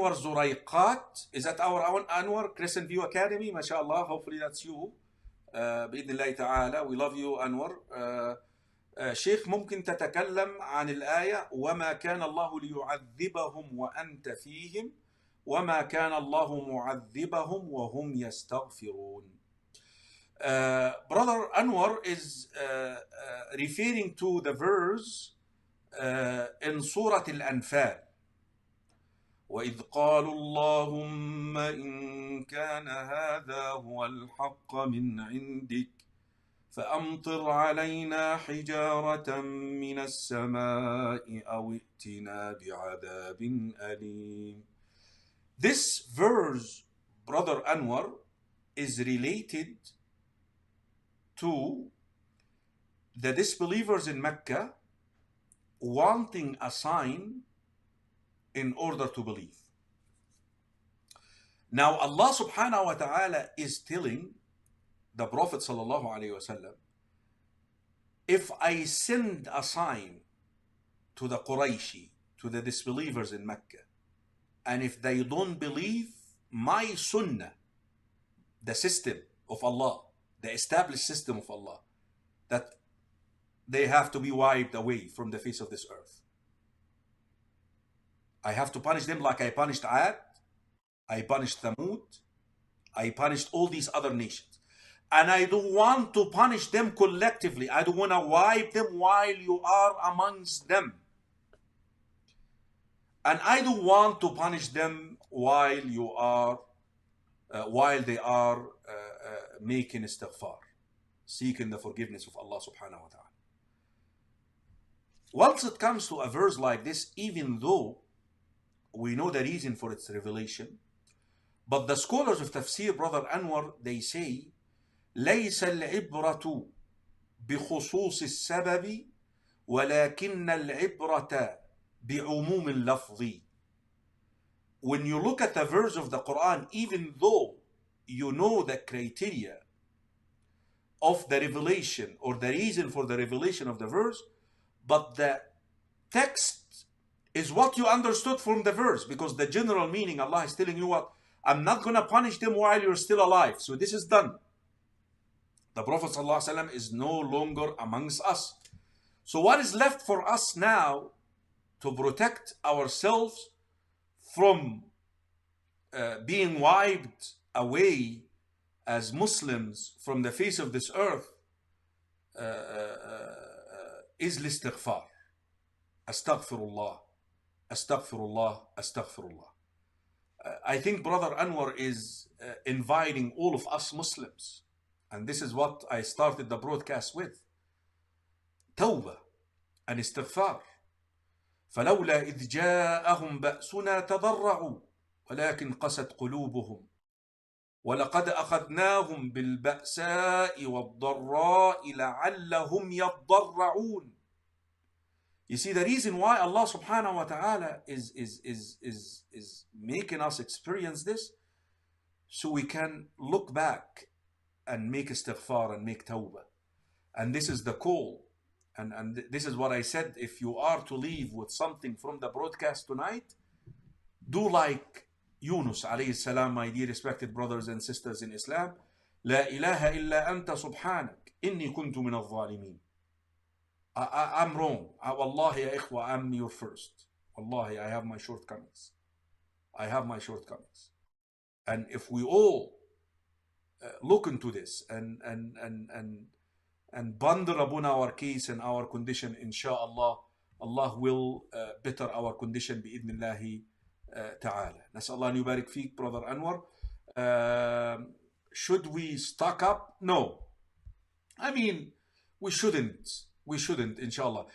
our Zuraiqat. Is that our own Anwar, Crescent View Academy? MashaAllah, hopefully that's you. بإذن الله تعالى. We love you, Anwar. شيخ ممكن تتكلم عن الآية وما كان الله ليعذبهم وأنت فيهم وما كان الله معذبهم وهم يستغفرون. Brother Anwar is referring to the verse in Surah Al-Anfal. وإذ قالوا اللهم إن كان هذا هو الحق من عندك فأمطر علينا حجارة من السماء أو ائتنا بعذاب أليم. This verse, Brother Anwar, is related to the disbelievers in Mecca wanting a sign in order to believe. Now Allah subhanahu wa ta'ala is telling the Prophet sallallahu alayhi wa sallam, if I send a sign to the Qurayshi, to the disbelievers in Mecca, and if they don't believe my sunnah, the system of Allah, the established system of Allah, that they have to be wiped away from the face of this earth. I have to punish them like I punished Ad, I punished Thamud, I punished all these other nations. And I don't want to punish them collectively. I don't want to wipe them while you are amongst them. And I don't want to punish them while you are, while they are making istighfar, seeking the forgiveness of Allah subhanahu wa ta'ala. Once it comes to a verse like this, even though we know the reason for its revelation, but the scholars of tafsir, Brother Anwar, they say, ليس العبرة بخصوص السبب ولكن العبرة بعموم اللفظ. When you look at the verse of the Quran, even though you know the criteria of the revelation or the reason for the revelation of the verse, but the text is what you understood from the verse, because the general meaning, Allah is telling you what, I'm not going to punish them while you're still alive. So this is done. The Prophet ﷺ is no longer amongst us. So what is left for us now to protect ourselves from being wiped away as Muslims from the face of this earth is listighfar. Astaghfirullah, astaghfirullah, astaghfirullah. I think Brother Anwar is inviting all of us Muslims, and this is what I started the broadcast with. Tawbah and istighfar. فلولا إذ جاءهم بأسنا تضرعوا ولكن قست قلوبهم ولقد أخذناهم بالبأساء والضراء لعلهم يضرعون. You see, the reason why Allah subhanahu wa ta'ala is making us experience this, so we can look back and make istighfar and make tawbah. And this is the call. And this is what I said, if you are to leave with something from the broadcast tonight, do like Yunus alayhi salam, my dear respected brothers and sisters in Islam. La ilaha illa anta subhanak, inni kuntu min al-zalimin. I'm wrong. Wallahi ya ikhwa, I'm your first. Wallahi, I have my shortcomings. I have my shortcomings. And if we all look into this and ponder upon our case and our condition, inshallah, Allah will better our condition bi'idhnillahi ta'ala. نسأل الله أن يبارك فيك, Brother Anwar. Should we stock up? No. I mean, we shouldn't, inshallah.